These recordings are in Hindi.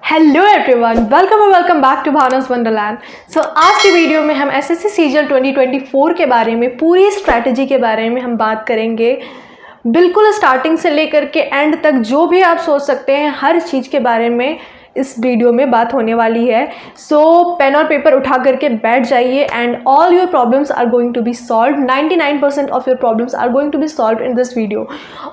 Hello everyone, welcome back to Bhavna's wonderland. So आज की वीडियो में हम एसएससी सीजीएल 2024 के बारे में, पूरी स्ट्रैटेजी के बारे में हम बात करेंगे। बिल्कुल स्टार्टिंग से लेकर के एंड तक जो भी आप सोच सकते हैं हर चीज़ के बारे में इस वीडियो में बात होने वाली है। सो पेन और पेपर उठा करके बैठ जाइए and all your problems are going to be solve. 99% of your problems are going to be solve in this video.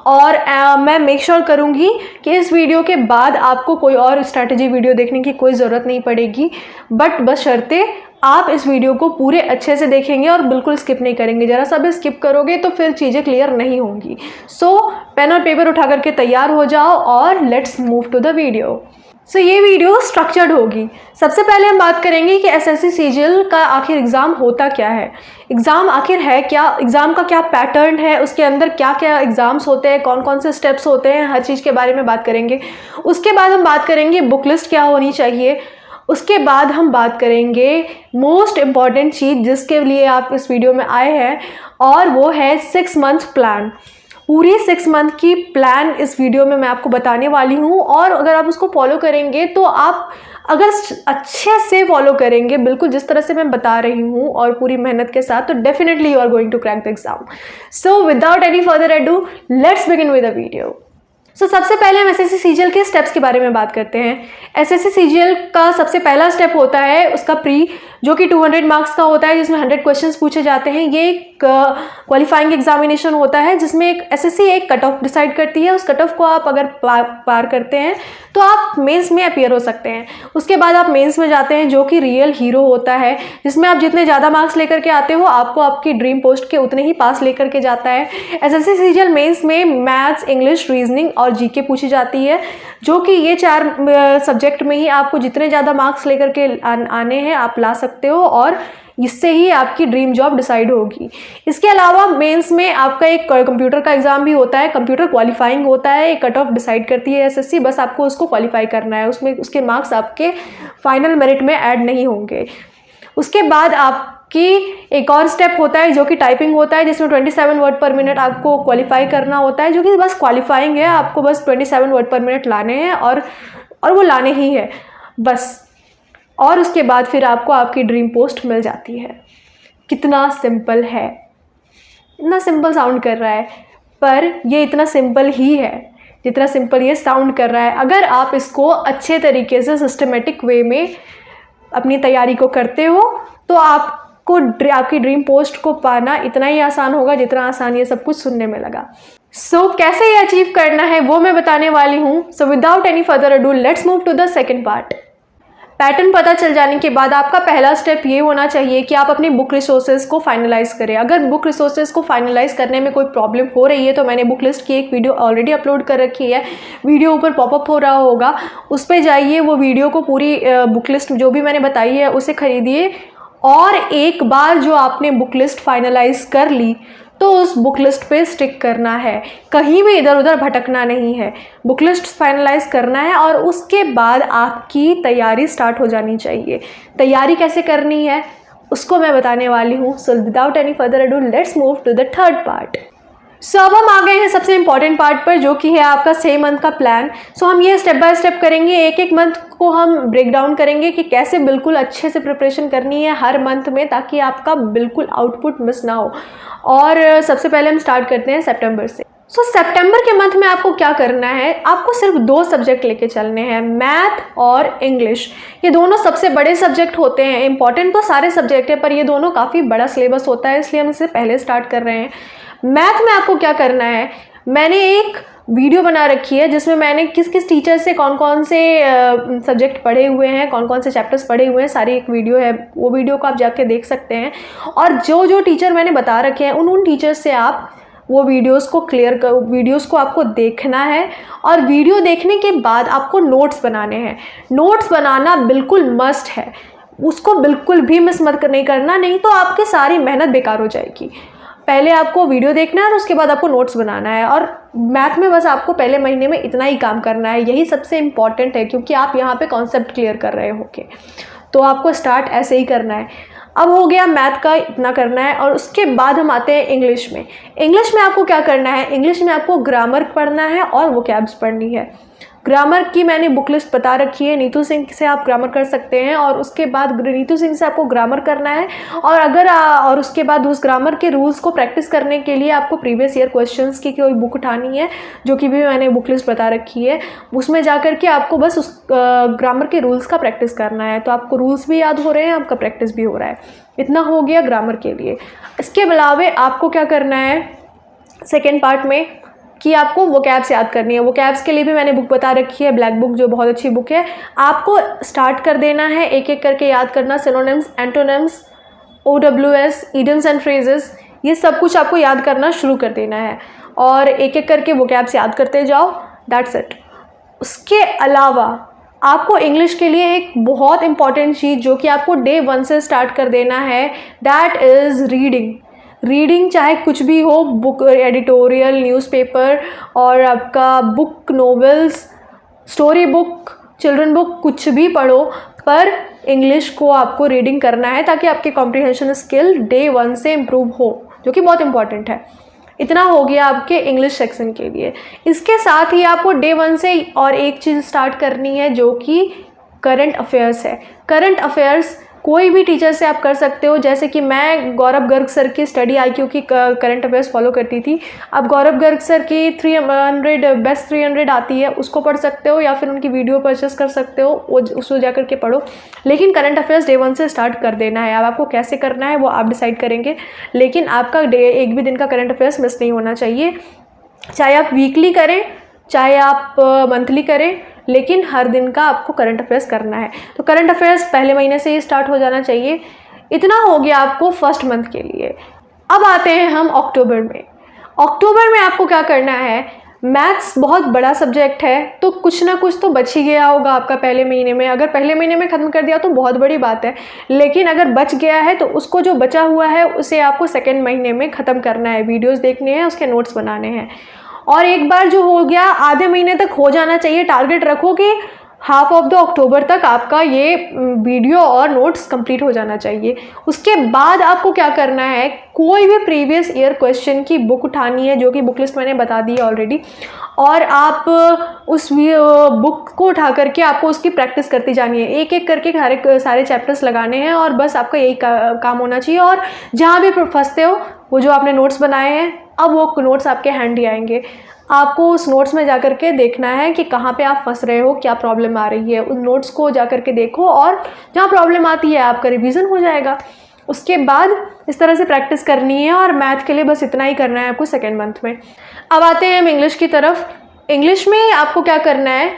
और मैं मेक श्योर करूँगी कि इस वीडियो के बाद आपको कोई और स्ट्रैटेजी वीडियो देखने की कोई ज़रूरत नहीं पड़ेगी, बट बशर्ते आप इस वीडियो को पूरे अच्छे से देखेंगे और बिल्कुल स्किप नहीं करेंगे। ज़रा सा भी स्किप करोगे तो फिर चीज़ें क्लियर नहीं होंगी। सो पेन और पेपर उठा करके तैयार हो जाओ और let's move to the video. So ये वीडियो स्ट्रक्चर्ड होगी। सबसे पहले हम बात करेंगे कि एसएससी सीजीएल का आखिर एग्ज़ाम होता क्या है, एग्ज़ाम आखिर है क्या, एग्ज़ाम का क्या पैटर्न है, उसके अंदर क्या क्या एग्ज़ाम्स होते हैं, कौन कौन से स्टेप्स होते हैं, हर चीज़ के बारे में बात करेंगे। उसके बाद हम बात करेंगे बुक लिस्ट क्या होनी चाहिए। उसके बाद हम बात करेंगे मोस्ट इम्पॉर्टेंट चीज़ जिसके लिए आप इस वीडियो में आए हैं, और वो है 6 मंथ प्लान। पूरी 6 मंथ की प्लान इस वीडियो में मैं आपको बताने वाली हूँ, और अगर आप उसको फॉलो करेंगे तो आप अगर अच्छे से फॉलो करेंगे बिल्कुल जिस तरह से मैं बता रही हूँ और पूरी मेहनत के साथ, तो definitely you are going to crack the exam. So without any further ado let's begin with the video. सबसे पहले हम एसएससी सीजीएल के स्टेप्स के बारे में बात करते हैं। एसएससी सीजीएल का सबसे पहला स्टेप होता है उसका प्री, जो कि 200 मार्क्स का होता है, जिसमें 100 क्वेश्चंस पूछे जाते हैं। ये एक क्वालिफाइंग एग्जामिनेशन होता है जिसमें एसएससी एक कट ऑफ डिसाइड करती है। उस कट ऑफ को आप अगर पार करते हैं तो आप मेंस में अपीयर हो सकते हैं। उसके बाद आप मेंस में जाते हैं, जो कि रियल हीरो होता है, जिसमें आप जितने ज़्यादा मार्क्स लेकर के आते हो आपको आपकी ड्रीम पोस्ट के उतने ही पास लेकर के जाता है। एसएससी सीजीएल मेंस में मैथ्स, इंग्लिश, रीजनिंग और जीके पूछी जाती है, जो कि ये 4 सब्जेक्ट में ही आपको जितने ज़्यादा मार्क्स लेकर के आने हैं आप ला सकते हो, और इससे ही आपकी ड्रीम जॉब डिसाइड होगी। इसके अलावा मेंस में आपका एक कंप्यूटर का एग्ज़ाम भी होता है, कंप्यूटर क्वालिफाइंग होता है। एक कट ऑफ डिसाइड करती है एसएससी, बस आपको उसको क्वालिफाई करना है, उसमें उसके मार्क्स आपके फाइनल मेरिट में ऐड नहीं होंगे। उसके बाद आपकी एक और स्टेप होता है जो कि टाइपिंग होता है, जिसमें 27 वर्ड पर मिनट आपको क्वालिफाई करना होता है, जो कि बस क्वालिफाइंग है। आपको बस 27 वर्ड पर मिनट लाने हैं और वो लाने ही है बस, और उसके बाद फिर आपको आपकी ड्रीम पोस्ट मिल जाती है। कितना सिंपल है, इतना सिंपल साउंड कर रहा है, पर ये इतना सिंपल ही है जितना सिंपल ये साउंड कर रहा है। अगर आप इसको अच्छे तरीके से सिस्टमेटिक वे में अपनी तैयारी को करते हो तो आपको आपकी ड्रीम पोस्ट को पाना इतना ही आसान होगा जितना आसान ये सब कुछ सुनने में लगा। सो कैसे ये अचीव करना है वो मैं बताने वाली हूँ। So without any further ado let's move to the second part. Pattern पता चल जाने के बाद आपका पहला स्टेप ये होना चाहिए कि आप अपनी बुक रिसोर्सेज को फाइनलाइज करें। अगर बुक रिसोर्सेज को फाइनलाइज करने में कोई प्रॉब्लम हो रही है तो मैंने बुक लिस्ट की एक वीडियो ऑलरेडी अपलोड कर रखी है, वीडियो ऊपर पॉपअप हो रहा होगा, उस पर जाइए, वो वीडियो को पूरी बुक लिस्ट जो भी मैंने बताई है उसे खरीदिए, और एक बार जो आपने बुक लिस्ट फाइनलाइज कर ली तो उस बुक लिस्ट पे स्टिक करना है, कहीं भी इधर उधर भटकना नहीं है। बुक लिस्ट फाइनलाइज करना है और उसके बाद आपकी तैयारी स्टार्ट हो जानी चाहिए। तैयारी कैसे करनी है उसको मैं बताने वाली हूँ। So without any further ado let's move to the third part. So अब हम आ गए हैं सबसे इंपॉर्टेंट पार्ट पर, जो कि है आपका 6 मंथ का प्लान। सो हम ये स्टेप बाय स्टेप करेंगे, एक एक मंथ को हम ब्रेक डाउन करेंगे कि कैसे बिल्कुल अच्छे से प्रिपरेशन करनी है हर मंथ में, ताकि आपका बिल्कुल आउटपुट मिस ना हो। और सबसे पहले हम स्टार्ट करते हैं सितंबर से। सो सितंबर के मंथ में आपको क्या करना है, आपको सिर्फ 2 सब्जेक्ट लेके चलने हैं, मैथ और इंग्लिश। ये दोनों सबसे बड़े सब्जेक्ट होते हैं। इंपॉर्टेंट तो सारे सब्जेक्ट है, पर ये दोनों काफ़ी बड़ा सिलेबस होता है, इसलिए हम इसे पहले स्टार्ट कर रहे हैं। मैथ में आपको क्या करना है, मैंने एक वीडियो बना रखी है जिसमें मैंने किस किस टीचर से कौन कौन से सब्जेक्ट पढ़े हुए हैं, कौन कौन से चैप्टर्स पढ़े हुए हैं, सारी एक वीडियो है, वो वीडियो को आप जाके देख सकते हैं। और जो जो टीचर मैंने बता रखे हैं उन टीचर्स से आप वो वीडियोस को आपको देखना है, और वीडियो देखने के बाद आपको नोट्स बनाने हैं। नोट्स बनाना बिल्कुल मस्ट है, उसको बिल्कुल भी मिस मत नहीं करना, नहीं तो आपकी सारी मेहनत बेकार हो जाएगी। पहले आपको वीडियो देखना है और उसके बाद आपको नोट्स बनाना है, और मैथ में बस आपको पहले महीने में इतना ही काम करना है। यही सबसे इम्पॉर्टेंट है, क्योंकि आप यहाँ पे कॉन्सेप्ट क्लियर कर रहे होगे, तो आपको स्टार्ट ऐसे ही करना है। अब हो गया मैथ का, इतना करना है। और उसके बाद हम आते हैं इंग्लिश में। इंग्लिश में आपको क्या करना है, इंग्लिश में आपको ग्रामर पढ़ना है और वोकैब्स पढ़नी है। ग्रामर की मैंने बुक लिस्ट बता रखी है, नीतू सिंह से आप ग्रामर कर सकते हैं और उसके बाद नीतू सिंह से आपको ग्रामर करना है। और उसके बाद उस ग्रामर के रूल्स को प्रैक्टिस करने के लिए आपको प्रीवियस ईयर क्वेश्चंस की कोई बुक उठानी है, जो कि भी मैंने बुक लिस्ट बता रखी है। उसमें जा कर के आपको बस उस ग्रामर के रूल्स का प्रैक्टिस करना है, तो आपको रूल्स भी याद हो रहे हैं, आपका प्रैक्टिस भी हो रहा है। इतना हो गया ग्रामर के लिए। इसके अलावा आपको क्या करना है सेकेंड पार्ट में कि आपको वोकैब्स याद करनी है। वोकैब्स के लिए भी मैंने बुक बता रखी है, ब्लैक बुक, जो बहुत अच्छी बुक है। आपको स्टार्ट कर देना है एक एक करके याद करना, synonyms, antonyms, OWS, idioms and phrases, ये सब कुछ आपको याद करना शुरू कर देना है और एक एक करके वोकैब्स याद करते जाओ। That's it. उसके अलावा आपको इंग्लिश के लिए एक बहुत इंपॉर्टेंट चीज़ जो कि आपको डे 1 से स्टार्ट कर देना है, दैट इज़ रीडिंग। रीडिंग चाहे कुछ भी हो, बुक, एडिटोरियल, न्यूज़पेपर और आपका book, novels, story book, children book, कुछ भी पढ़ो, पर इंग्लिश को आपको रीडिंग करना है ताकि आपके कॉम्प्रिहेंशन स्किल डे 1 से इम्प्रूव हो, जो कि बहुत इंपॉर्टेंट है। इतना हो गया आपके इंग्लिश सेक्शन के लिए। इसके साथ ही आपको डे 1 से और एक चीज़ स्टार्ट करनी है जो कि करंट अफेयर्स है। करंट अफेयर्स कोई भी टीचर से आप कर सकते हो, जैसे कि मैं गौरव गर्ग सर की स्टडी IQ की करंट अफेयर्स फॉलो करती थी। अब गौरव गर्ग सर की 300 बेस्ट 300 आती है, उसको पढ़ सकते हो या फिर उनकी वीडियो परचेस कर सकते हो, उसको जा करके पढ़ो। लेकिन करंट अफेयर्स डे 1 से स्टार्ट कर देना है। अब आपको कैसे करना है वो आप डिसाइड करेंगे, लेकिन आपका एक भी दिन का करंट अफेयर्स मिस नहीं होना चाहिए। चाहे आप वीकली करें, चाहे आप मंथली करें, लेकिन हर दिन का आपको करंट अफेयर्स करना है। तो करंट अफेयर्स पहले महीने से ही स्टार्ट हो जाना चाहिए। इतना हो गया आपको फर्स्ट मंथ के लिए। अब आते हैं हम अक्टूबर में। अक्टूबर में आपको क्या करना है, मैथ्स बहुत बड़ा सब्जेक्ट है, तो कुछ ना कुछ तो बच ही गया होगा आपका पहले महीने में। अगर पहले महीने में ख़त्म कर दिया तो बहुत बड़ी बात है, लेकिन अगर बच गया है तो उसको जो बचा हुआ है उसे आपको सेकेंड महीने में ख़त्म करना है। वीडियोज़ देखने हैं, उसके नोट्स बनाने हैं, और एक बार जो हो गया आधे महीने तक हो जाना चाहिए। टारगेट रखो कि हाफ ऑफ द अक्टूबर तक आपका ये वीडियो और नोट्स कंप्लीट हो जाना चाहिए। उसके बाद आपको क्या करना है, कोई भी प्रीवियस ईयर क्वेश्चन की बुक उठानी है, जो कि बुक लिस्ट मैंने बता दी है ऑलरेडी, और आप उस बुक को उठा करके आपको उसकी प्रैक्टिस करती जानी है। एक एक करके सारे चैप्टर्स लगाने हैं और बस आपका यही काम होना चाहिए। और जहाँ भी फंसते हो, वो जो आपने नोट्स बनाए हैं, अब वो नोट्स आपके हैंड ही आएंगे। आपको उस नोट्स में जाकर के देखना है कि कहाँ पे आप फंस रहे हो, क्या प्रॉब्लम आ रही है। उन नोट्स को जाकर के देखो और जहाँ प्रॉब्लम आती है आपका रिवीजन हो जाएगा। उसके बाद इस तरह से प्रैक्टिस करनी है, और मैथ के लिए बस इतना ही करना है आपको सेकेंड मंथ में। अब आते हैं हम इंग्लिश की तरफ। इंग्लिश में आपको क्या करना है,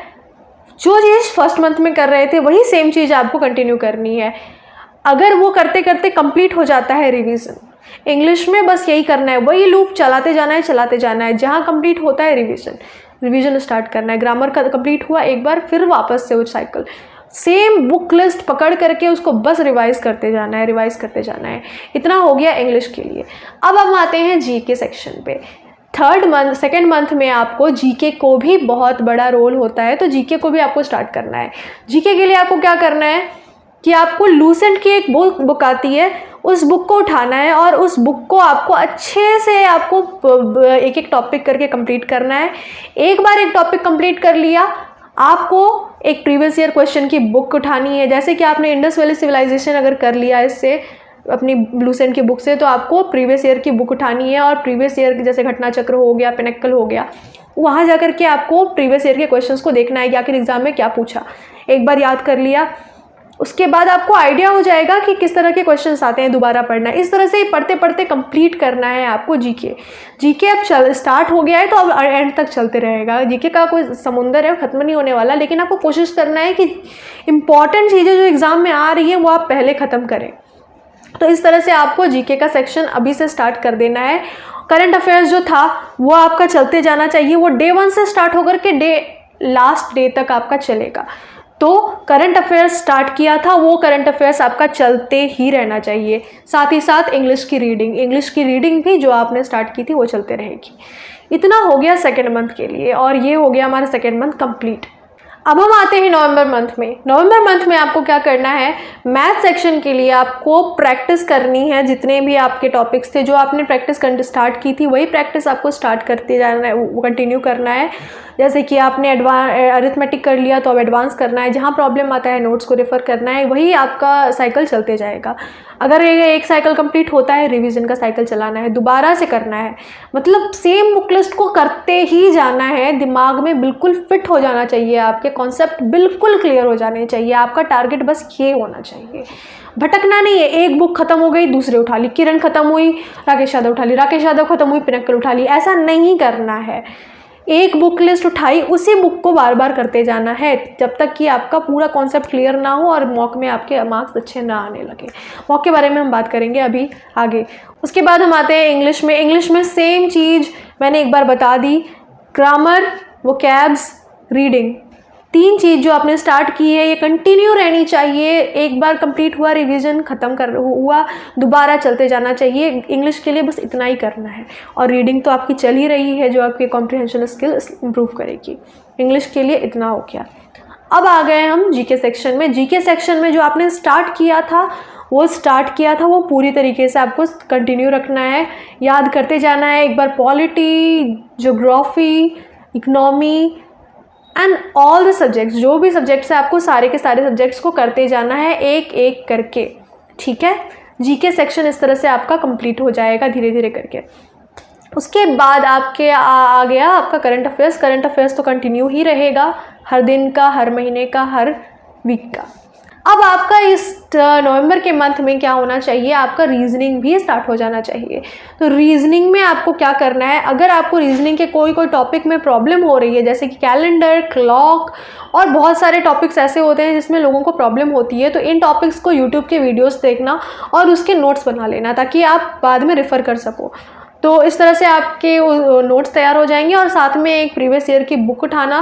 जो चीज़ फर्स्ट मंथ में कर रहे थे वही सेम चीज़ आपको कंटिन्यू करनी है। अगर वो करते करते कंप्लीट हो जाता है रिवीजन, इंग्लिश में बस यही करना है, वही लूप चलाते जाना है। जहाँ कंप्लीट होता है रिवीजन स्टार्ट करना है। ग्रामर का कंप्लीट हुआ एक बार, फिर वापस से वो साइकिल, सेम बुक लिस्ट पकड़ करके उसको बस रिवाइज करते जाना है। इतना हो गया इंग्लिश के लिए। अब हम आते हैं GK सेक्शन पे। सेकेंड मंथ में आपको GK को भी बहुत बड़ा रोल होता है, तो GK को भी आपको स्टार्ट करना है। GK के लिए आपको क्या करना है कि आपको लूसेंट की एक बुक आती है, उस बुक को उठाना है और उस बुक को आपको अच्छे से आपको एक एक टॉपिक करके कंप्लीट करना है। एक बार एक टॉपिक कंप्लीट कर लिया, आपको एक प्रीवियस ईयर क्वेश्चन की बुक उठानी है। जैसे कि आपने इंडस वैली सिविलाइजेशन अगर कर लिया इससे, अपनी लूसेंट की बुक से, तो आपको प्रीवियस ईयर की बुक उठानी है और प्रीवियस ईयर जैसे घटना चक्र हो गया, पिनक्कल हो गया, वहाँ जा कर के आपको प्रीवियस ईयर के क्वेश्चंस को देखना है कि आखिर एग्जाम में क्या पूछा। एक बार याद कर लिया, उसके बाद आपको आइडिया हो जाएगा कि किस तरह के क्वेश्चंस आते हैं, दोबारा पढ़ना है। इस तरह से पढ़ते पढ़ते कंप्लीट करना है आपको जीके अब स्टार्ट हो गया है तो अब एंड तक चलते रहेगा। जीके का कोई समुंदर है, ख़त्म नहीं होने वाला, लेकिन आपको कोशिश करना है कि इंपॉर्टेंट चीज़ें जो एग्ज़ाम में आ रही हैं वो आप पहले ख़त्म करें। तो इस तरह से आपको जीके का सेक्शन अभी से स्टार्ट कर देना है। करंट अफेयर्स जो था वो आपका चलते जाना चाहिए, वो डे 1 से स्टार्ट होकर के लास्ट डे तक आपका चलेगा। तो करंट अफेयर्स स्टार्ट किया था, वो करंट अफेयर्स आपका चलते ही रहना चाहिए। साथ ही साथ इंग्लिश की रीडिंग भी जो आपने स्टार्ट की थी वो चलते रहेगी। इतना हो गया सेकेंड मंथ के लिए, और ये हो गया हमारा सेकेंड मंथ कंप्लीट। अब हम आते हैं नवंबर मंथ में। नवंबर मंथ में आपको क्या करना है, मैथ सेक्शन के लिए आपको प्रैक्टिस करनी है। जितने भी आपके टॉपिक्स थे जो आपने प्रैक्टिस स्टार्ट की थी, वही प्रैक्टिस आपको स्टार्ट करते जाना है, कंटिन्यू करना है। जैसे कि आपने अरिथमेटिक कर लिया तो अब एडवांस करना है, जहाँ प्रॉब्लम आता है नोट्स को रेफ़र करना है, वही आपका साइकिल चलते जाएगा। अगर एक साइकिल कंप्लीट होता है, रिवीजन का साइकिल चलाना है, दोबारा से करना है, मतलब सेम बुक लिस्ट को करते ही जाना है। दिमाग में बिल्कुल फिट हो जाना चाहिए, आपके कॉन्सेप्ट बिल्कुल क्लियर हो जाने चाहिए, आपका टारगेट बस ये होना चाहिए। भटकना नहीं है, एक बुक खत्म हो गई दूसरे उठा ली, किरण खत्म हुई राकेश यादव उठा ली, राकेश यादव खत्म हुई पिनक्कल उठा ली, ऐसा नहीं करना है। एक बुक लिस्ट उठाई, उसी बुक को बार बार करते जाना है जब तक कि आपका पूरा कॉन्सेप्ट क्लियर ना हो और मॉक में आपके मार्क्स अच्छे ना आने लगे। मॉक के बारे में हम बात करेंगे अभी आगे। उसके बाद हम आते हैं इंग्लिश में। इंग्लिश में सेम चीज़ मैंने एक बार बता दी, ग्रामर, वोकैब्स, रीडिंग, 3 चीज़ जो आपने स्टार्ट की है ये कंटिन्यू रहनी चाहिए। एक बार कंप्लीट हुआ, रिवीजन ख़त्म कर हुआ, दोबारा चलते जाना चाहिए। इंग्लिश के लिए बस इतना ही करना है। और रीडिंग तो आपकी चल ही रही है जो आपकी कॉम्प्रिहेंशन स्किल इम्प्रूव करेगी। इंग्लिश के लिए इतना हो गया। अब आ गए हम जीके सेक्शन में। जीके सेक्शन में जो आपने स्टार्ट किया था वो पूरी तरीके से आपको कंटिन्यू रखना है, याद करते जाना है। एक बार polity, geography, economy and all the subjects, जो भी सब्जेक्ट्स है आपको सारे के सारे सब्जेक्ट्स को करते जाना है एक एक करके, ठीक है। जीके सेक्शन इस तरह से आपका कंप्लीट हो जाएगा धीरे धीरे करके। उसके बाद आपके आ गया आपका करंट अफेयर्स। करंट अफेयर्स तो कंटिन्यू ही रहेगा, हर दिन का, हर महीने का, हर वीक का। अब आपका इस नवंबर के मंथ में क्या होना चाहिए, आपका रीजनिंग भी स्टार्ट हो जाना चाहिए। तो रीजनिंग में आपको क्या करना है, अगर आपको रीजनिंग के कोई टॉपिक में प्रॉब्लम हो रही है, जैसे कि कैलेंडर, क्लॉक और बहुत सारे टॉपिक्स ऐसे होते हैं जिसमें लोगों को प्रॉब्लम होती है, तो इन टॉपिक्स को यूट्यूब के वीडियोस देखना और उसके नोट्स बना लेना ताकि आप बाद में रेफ़र कर सको। तो इस तरह से आपके नोट्स तैयार हो जाएंगे और साथ में एक प्रीवियस ईयर की बुक उठाना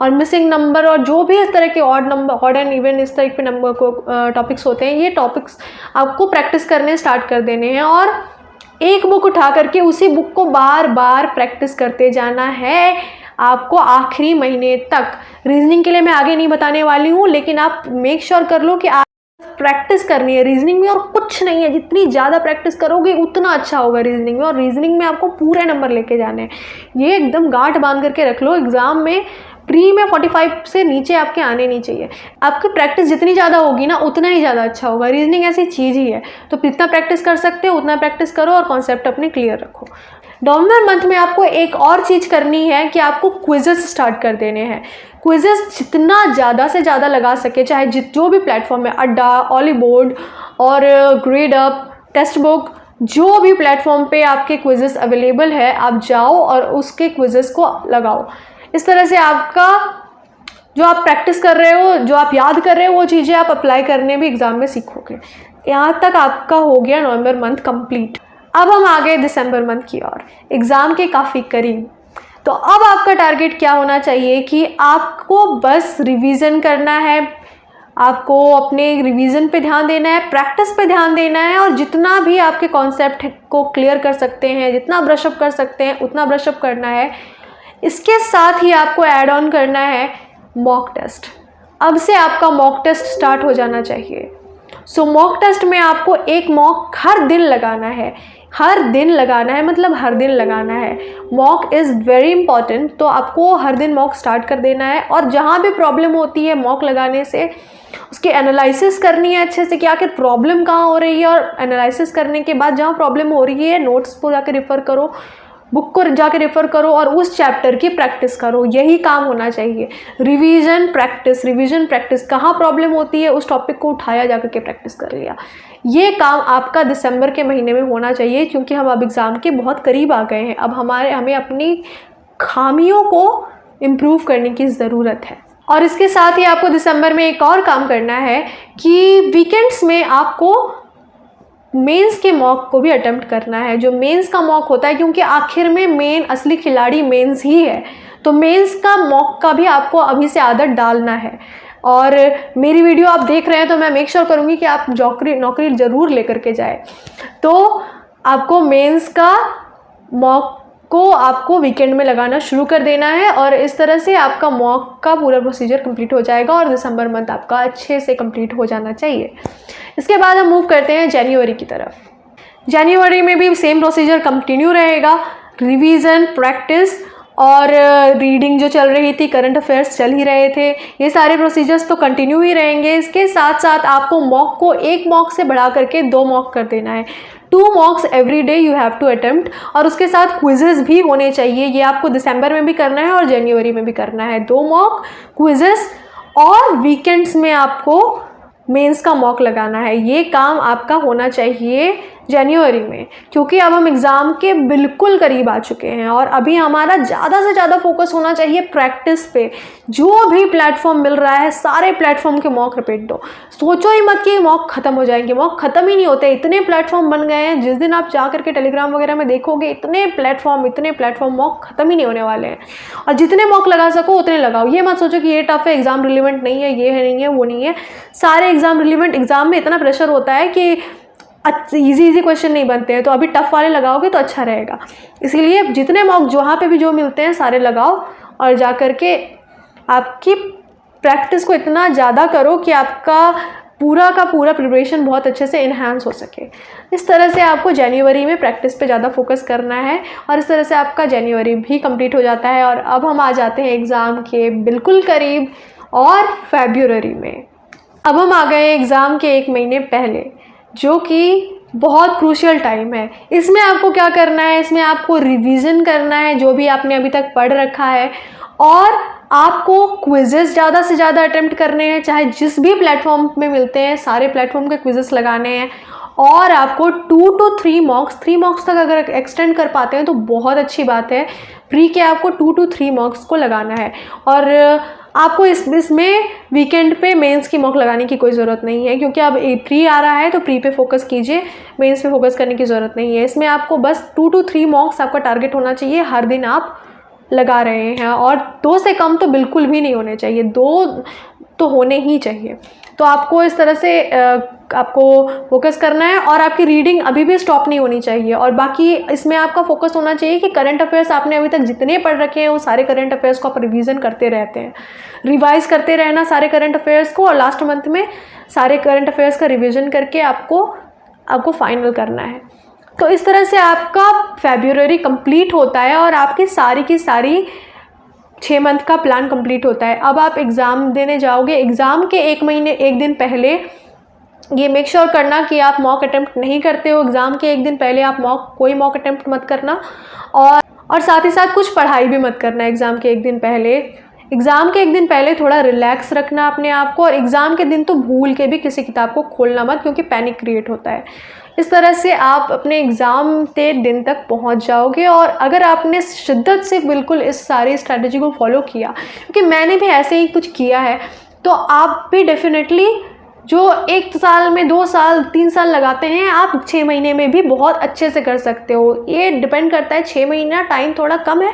और मिसिंग नंबर और जो भी इस तरह के ऑड एंड इवन इस तरह के नंबर को टॉपिक्स होते हैं, ये टॉपिक्स आपको प्रैक्टिस करने स्टार्ट कर देने हैं और एक बुक उठा करके उसी बुक को बार बार प्रैक्टिस करते जाना है आपको आखिरी महीने तक। रीजनिंग के लिए मैं आगे नहीं बताने वाली हूँ, लेकिन आप मेक श्योर कर लो कि आप प्रैक्टिस करनी है रीजनिंग में और कुछ नहीं है। जितनी ज़्यादा प्रैक्टिस करोगे उतना अच्छा होगा रीजनिंग में, और रीजनिंग में आपको पूरे नंबर लेके जाने हैं। ये एकदम गांठ बांध करके रख लो, एग्ज़ाम में प्री में 45 से नीचे आपके आने नहीं चाहिए। आपकी प्रैक्टिस जितनी ज़्यादा होगी ना उतना ही ज़्यादा अच्छा होगा। रीजनिंग ऐसी चीज़ ही है, तो जितना प्रैक्टिस कर सकते हो उतना प्रैक्टिस करो और कॉन्सेप्ट अपने क्लियर रखो। नवंबर मंथ में आपको एक और चीज़ करनी है कि आपको क्विजेस स्टार्ट कर देने हैं। क्विजेस जितना ज़्यादा से ज़्यादा लगा सके, चाहे जो भी प्लेटफॉर्म है, अड्डा, ऑलीबोर्ड और ग्रेड अप, टेक्स्ट बुक, जो भी प्लेटफॉर्म पे आपके क्विजेस अवेलेबल है, आप जाओ और उसके क्विजेस को लगाओ। इस तरह से आपका जो आप प्रैक्टिस कर रहे हो, जो आप याद कर रहे हो, वो चीज़ें आप अप्लाई करने भी एग्ज़ाम में सीखोगे। यहाँ तक आपका हो गया नवंबर मंथ कंप्लीट। अब हम आ गए दिसंबर मंथ की ओर, एग्ज़ाम के काफ़ी करीब। तो अब आपका टारगेट क्या होना चाहिए कि आपको बस रिवीजन करना है, आपको अपने रिवीजन पे ध्यान देना है, प्रैक्टिस पे ध्यान देना है और जितना भी आपके कॉन्सेप्ट को क्लियर कर सकते हैं, जितना ब्रशअप कर सकते हैं उतना ब्रशअप करना है। इसके साथ ही आपको ऐड ऑन करना है मॉक टेस्ट। अब से आपका मॉक टेस्ट स्टार्ट हो जाना चाहिए। सो मॉक टेस्ट में आपको एक मॉक हर दिन लगाना है, हर दिन लगाना है, मतलब हर दिन लगाना है। मॉक इज़ वेरी इंपॉर्टेंट, तो आपको हर दिन मॉक स्टार्ट कर देना है और जहाँ भी प्रॉब्लम होती है मॉक लगाने से उसकी एनालिसिस करनी है अच्छे से कि आखिर प्रॉब्लम कहाँ हो रही है, और एनालिसिस करने के बाद जहाँ प्रॉब्लम हो रही है नोट्स को जाकर रेफ़र करो, बुक को जाके रेफ़र करो और उस चैप्टर की प्रैक्टिस करो। यही काम होना चाहिए, रिवीजन प्रैक्टिस। कहाँ प्रॉब्लम होती है उस टॉपिक को उठाया जा करके प्रैक्टिस कर लिया। ये काम आपका दिसंबर के महीने में होना चाहिए, क्योंकि हम अब एग्ज़ाम के बहुत करीब आ गए हैं। अब हमें अपनी खामियों को इम्प्रूव करने की ज़रूरत है। और इसके साथ ही आपको दिसंबर में एक और काम करना है कि वीकेंड्स में आपको मेंस के मॉक को भी अटेम्प्ट करना है। जो मेंस का मॉक होता है, क्योंकि आखिर में मेन असली खिलाड़ी मेंस ही है, तो मेंस का मॉक का भी आपको अभी से आदत डालना है। और मेरी वीडियो आप देख रहे हैं तो मैं मेक श्योर करूँगी कि आप नौकरी ज़रूर लेकर के जाए। तो आपको मेंस का मॉक को आपको वीकेंड में लगाना शुरू कर देना है और इस तरह से आपका मॉक का पूरा प्रोसीजर कंप्लीट हो जाएगा और दिसंबर मंथ आपका अच्छे से कंप्लीट हो जाना चाहिए। इसके बाद हम मूव करते हैं जनवरी की तरफ। जनवरी में भी सेम प्रोसीजर कंटिन्यू रहेगा, रिवीजन, प्रैक्टिस और रीडिंग जो चल रही थी, करंट अफेयर्स चल ही रहे थे, ये सारे प्रोसीजर्स तो कंटिन्यू ही रहेंगे। इसके साथ साथ आपको मॉक को 1 मॉक से बढ़ा करके 2 मॉक कर देना है। 2 mocks every day you have to attempt, और उसके साथ क्विजेस भी होने चाहिए। ये आपको दिसंबर में भी करना है और जनवरी में भी करना है। 2 मॉक, क्विजेस, और वीकेंड्स में आपको मेंस का मॉक लगाना है। ये काम आपका होना चाहिए जनवरी में, क्योंकि अब हम एग्ज़ाम के बिल्कुल करीब आ चुके हैं और अभी हमारा ज़्यादा से ज़्यादा फोकस होना चाहिए प्रैक्टिस पे। जो भी प्लेटफॉर्म मिल रहा है सारे प्लेटफॉर्म के मॉक रिपीट दो। सोचो ही मत कि मॉक ख़त्म हो जाएंगे, मॉक ख़त्म ही नहीं होते। इतने प्लेटफॉर्म बन गए हैं, जिस दिन आप जा करके टेलीग्राम वगैरह में देखोगे इतने प्लेटफॉर्म, मॉक ख़त्म ही नहीं होने वाले हैं। और जितने मॉक लगा सको उतने लगाओ। ये मत सोचो कि ये टफ है, एग्ज़ाम रिलेवेंट नहीं है, ये है नहीं है, वो नहीं है। सारे एग्ज़ाम रिलेवेंट। एग्ज़ाम में इतना प्रेशर होता है कि इजी क्वेश्चन नहीं बनते हैं, तो अभी टफ वाले लगाओगे तो अच्छा रहेगा। इसीलिए जितने मॉक जहाँ पे भी जो मिलते हैं सारे लगाओ और जा कर के आपकी प्रैक्टिस को इतना ज़्यादा करो कि आपका पूरा का पूरा प्रिपरेशन बहुत अच्छे से इन्हांस हो सके। इस तरह से आपको जनवरी में प्रैक्टिस पे ज़्यादा फोकस करना है और इस तरह से आपका जनवरी भी कंप्लीट हो जाता है। और अब हम आ जाते हैं एग्ज़ाम के बिल्कुल करीब और फरवरी में। अब हम आ गए एग्ज़ाम के 1 महीने पहले, जो कि बहुत क्रूशियल टाइम है। इसमें आपको क्या करना है, इसमें आपको रिवीजन करना है जो भी आपने अभी तक पढ़ रखा है, और आपको क्विजेस ज़्यादा से ज़्यादा अटेम्प्ट करने हैं, चाहे जिस भी प्लेटफॉर्म में मिलते हैं सारे प्लेटफॉर्म के क्विजेस लगाने हैं। और आपको 2 to 3 मॉक्स, 3 मॉक्स तक अगर एक्सटेंड कर पाते हैं तो बहुत अच्छी बात है। प्री के आपको 2 to 3 मॉक्स को लगाना है। और आपको इसमें वीकेंड पे मेंस की मॉक लगाने की कोई ज़रूरत नहीं है, क्योंकि अब प्री आ रहा है तो प्री पे फोकस कीजिए, मेंस पे फोकस करने की ज़रूरत नहीं है। इसमें आपको बस 2 to 3 मॉक्स आपका टारगेट होना चाहिए, हर दिन आप लगा रहे हैं, और 2 से कम तो बिल्कुल भी नहीं होने चाहिए, 2 तो होने ही चाहिए। तो आपको इस तरह से आपको फोकस करना है, और आपकी रीडिंग अभी भी स्टॉप नहीं होनी चाहिए। और बाकी इसमें आपका फोकस होना चाहिए कि करंट अफेयर्स आपने अभी तक जितने पढ़ रखे हैं वो सारे करंट अफेयर्स को आप रिवीजन करते रहते हैं, रिवाइज करते रहना सारे करंट अफेयर्स को, और लास्ट मंथ में सारे करंट अफेयर्स का रिविजन करके आपको फाइनल करना है। तो इस तरह से आपका फरवरी कंप्लीट होता है और आपकी सारी की सारी 6 मंथ का प्लान कंप्लीट होता है। अब आप एग्ज़ाम देने जाओगे, एग्ज़ाम के 1 दिन पहले ये मेक श्योर करना कि आप मॉक अटेम्प्ट नहीं करते हो। एग्ज़ाम के 1 दिन पहले आप कोई मॉक अटेम्प्ट मत करना, और साथ ही साथ कुछ पढ़ाई भी मत करना एग्ज़ाम के 1 दिन पहले। एग्ज़ाम के 1 दिन पहले थोड़ा रिलैक्स रखना अपने आप को, और एग्ज़ाम के दिन तो भूल के भी किसी किताब को खोलना मत, क्योंकि पैनिक क्रिएट होता है। इस तरह से आप अपने एग्ज़ाम के दिन तक पहुंच जाओगे। और अगर आपने शिद्दत से बिल्कुल इस सारी स्ट्रैटेजी को फॉलो किया, क्योंकि मैंने भी ऐसे ही कुछ किया है, तो आप भी डेफिनेटली जो 1 साल में 2 साल 3 साल लगाते हैं, आप 6 महीने में भी बहुत अच्छे से कर सकते हो। ये डिपेंड करता है, 6 महीना टाइम थोड़ा कम है,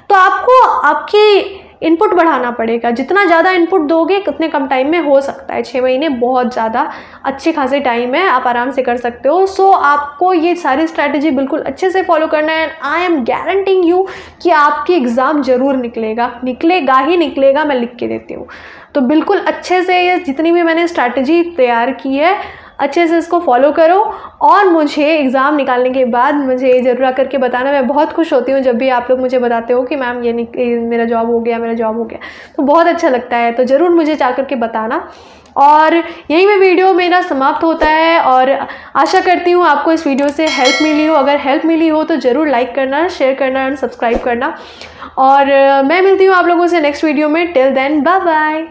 तो आपको आपकी इनपुट बढ़ाना पड़ेगा। जितना ज़्यादा इनपुट दोगे उतने कम टाइम में हो सकता है। 6 महीने बहुत ज़्यादा अच्छे खासे टाइम है, आप आराम से कर सकते हो। सो आपको ये सारी स्ट्रैटेजी बिल्कुल अच्छे से फॉलो करना है। आई एम गारंटिंग यू कि आपकी एग्ज़ाम ज़रूर निकलेगा ही निकलेगा, मैं लिख के देती हूँ। तो बिल्कुल अच्छे से ये जितनी भी मैंने स्ट्रैटेजी तैयार की है, अच्छे से इसको फॉलो करो, और मुझे एग्ज़ाम निकालने के बाद मुझे ज़रूर आकर के बताना। मैं बहुत खुश होती हूँ जब भी आप लोग मुझे बताते हो कि मैम ये मेरा जॉब हो गया, तो बहुत अच्छा लगता है। तो ज़रूर मुझे जा कर के बताना। और यही में वीडियो मेरा समाप्त होता है, और आशा करती हूँ आपको इस वीडियो से हेल्प मिली हो। अगर हेल्प मिली हो तो ज़रूर लाइक करना, शेयर करना और सब्सक्राइब करना। और मैं मिलती हूँ आप लोगों से नेक्स्ट वीडियो में। Till then bye bye.